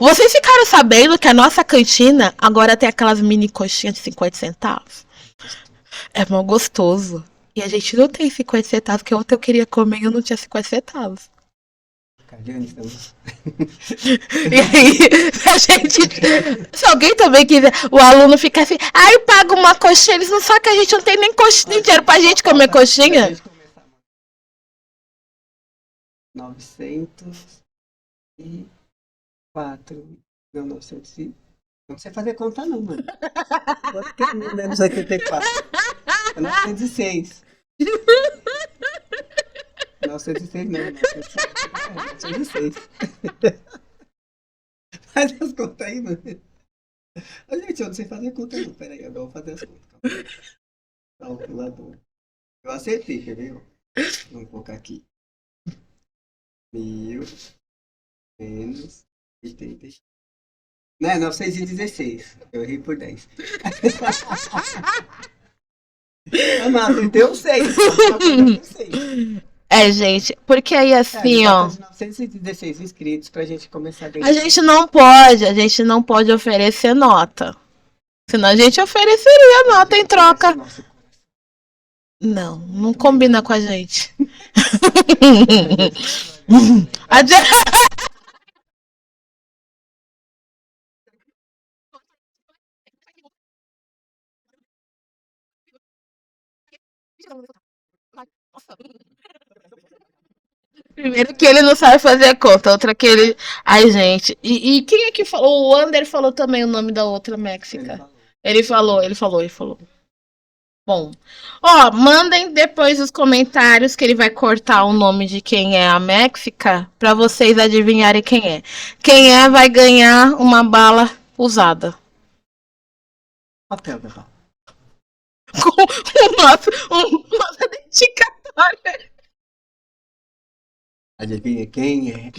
Vocês ficaram sabendo que a nossa cantina agora tem aquelas mini coxinhas de 50 centavos? É mó gostoso. E a gente não tem 50 centavos, porque ontem eu queria comer e eu não tinha 50 centavos. E aí, a gente. Se alguém também quiser, o aluno fica assim, eu pago uma coxinha, eles não sabem que a gente não tem nem dinheiro pra gente comer coxinha. 904. Não, 900. Não sei fazer conta não, mano. Quanto que é 1984? É 906. 906 não, 906. Faz as contas aí, mano. Ô, gente, eu não sei fazer conta não. Pera aí, eu vou fazer as contas. Calculador. Eu acertei, quer ver? Vamos colocar aqui. 1000 menos 80. Não, é 916. Eu errei por 10. Ah, não, acertei um 6. É, gente, porque aí assim, Falta ó, de 916 inscritos pra gente começar a a ganhar. gente não pode oferecer nota. Senão a gente ofereceria nota em troca. Nossa, Não, não combina com a gente. A gente- Primeiro que ele não sabe fazer conta, outra que ele. Ai, gente. E quem é que falou? O Ander falou também o nome da outra ele Méxica. falou. Ele falou. Bom, ó, mandem depois os comentários que ele vai cortar o nome de quem é a Méxica pra vocês adivinharem quem é. Quem é vai ganhar uma bala usada. Papel da bala. Com uma dedicatória. Adivinha quem é?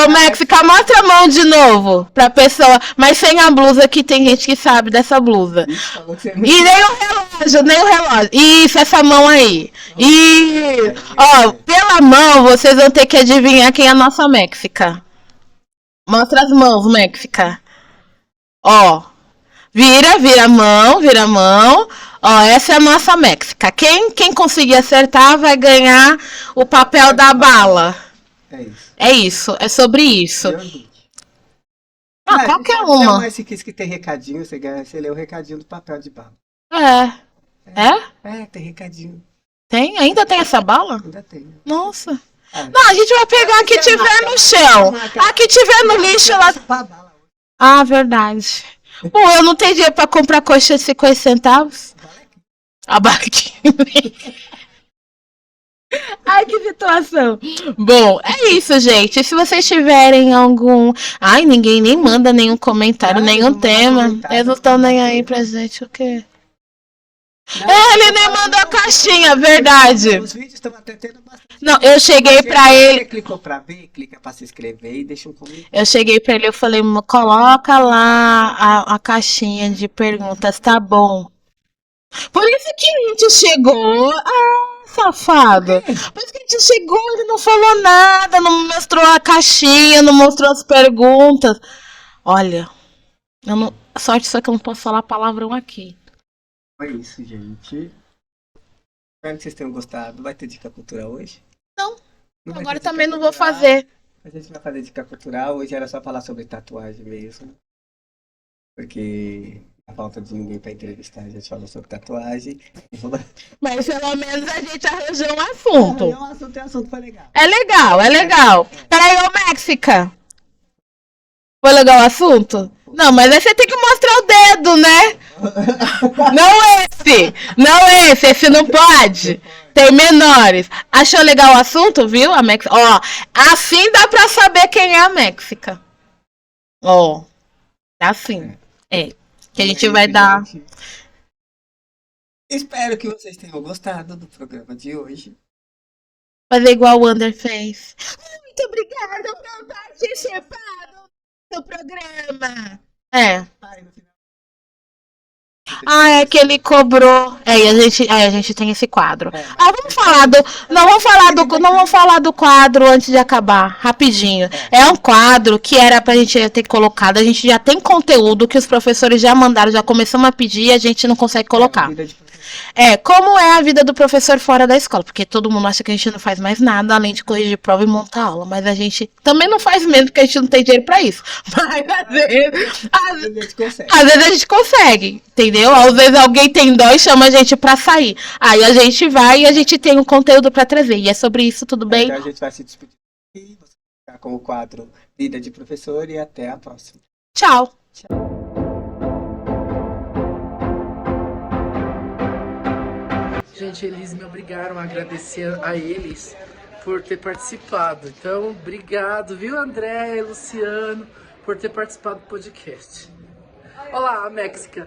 Ô, Méxica, mostra a mão de novo pra pessoa, mas sem a blusa que tem gente que sabe dessa blusa. Ixi, falou que você E nem o relógio, nem o relógio. Isso, essa mão aí. E, ó, pela mão vocês vão ter que adivinhar quem é a nossa Méxica. Mostra as mãos, Méxica. Ó, vira a mão, vira a mão. Ó, essa é a nossa Méxica. Quem conseguir acertar vai ganhar o papel da bala. É isso. É isso, é sobre isso. Deu, gente. Ah, qualquer Não, uma. mas se quis que tem recadinho, você lê o recadinho do papel de bala. É. É? É, tem recadinho. Tem? Ainda tem essa bala? Ainda tem. Nossa. Ah, Não, a gente vai pegar a que tiver no chão. A que tiver no lixo, ela. pra bala. Ah, verdade. Pô, eu não tenho dinheiro pra comprar coxa de 50 centavos. A barquinha. Ai, que situação. Bom, é isso, gente. Se vocês tiverem algum. Ai, ninguém nem manda nenhum comentário, Não, nenhum não manda tema. comentário, Eles não estão nem aí pra gente, o quê? Não, Ele nem mandou a caixinha, verdade. Os vídeos estão até tendo bastante. Não, eu cheguei pra ele. Você clicou pra ver, clica pra se inscrever e deixa um comentário. Eu cheguei pra ele e falei, coloca lá a caixinha de perguntas, tá bom. Por isso que a gente chegou. Ah, safado. Por isso que a gente chegou, ele não falou nada, não mostrou a caixinha, não mostrou as perguntas. Olha, eu não. Sorte só que eu não posso falar palavrão aqui. É isso, gente. Espero que vocês tenham gostado. Vai ter dica cultural hoje? Não. Não vai Agora ter dica também não vou cultural. fazer. A gente vai fazer dica cultural. Hoje era só falar sobre tatuagem mesmo. Porque a falta de ninguém pra entrevistar, a gente falou sobre tatuagem. Mas pelo menos a gente arranjou um assunto. O assunto foi legal. É legal, é legal. Peraí, ô Méxica. Foi legal o assunto? Não, mas aí você tem que mostrar o dedo, né? Esse não pode. Tem menores. Achou legal o assunto, viu? A Méxica. Ó, assim dá pra saber quem é a Méxica. Ó, assim. É. Que a gente vai dar. Gente. Espero que vocês tenham gostado do programa de hoje. Fazer igual o Wander fez. Muito obrigada por participar do programa. É. Ai, no final. Ah, é que ele cobrou. E a gente tem esse quadro. Ah, não vamos falar do quadro antes de acabar, rapidinho. É um quadro que era pra gente ter colocado, a gente já tem conteúdo que os professores já mandaram, já começamos a pedir e a gente não consegue colocar. Como é a vida do professor fora da escola? Porque todo mundo acha que a gente não faz mais nada além de corrigir prova e montar aula. Mas a gente também não faz mesmo, porque a gente não tem dinheiro pra isso. Mas às vezes a gente consegue, entendeu? Às vezes alguém tem dó e chama a gente pra sair. Aí a gente vai e a gente tem um conteúdo pra trazer. E é sobre isso, tudo bem? Então a gente vai se despedir aqui. Você vai ficar com o quadro Vida de Professor e até a próxima. Tchau! Gente, eles me obrigaram a agradecer a eles por ter participado. Então, obrigado, viu, André e Luciano, por ter participado do podcast. Olá, México!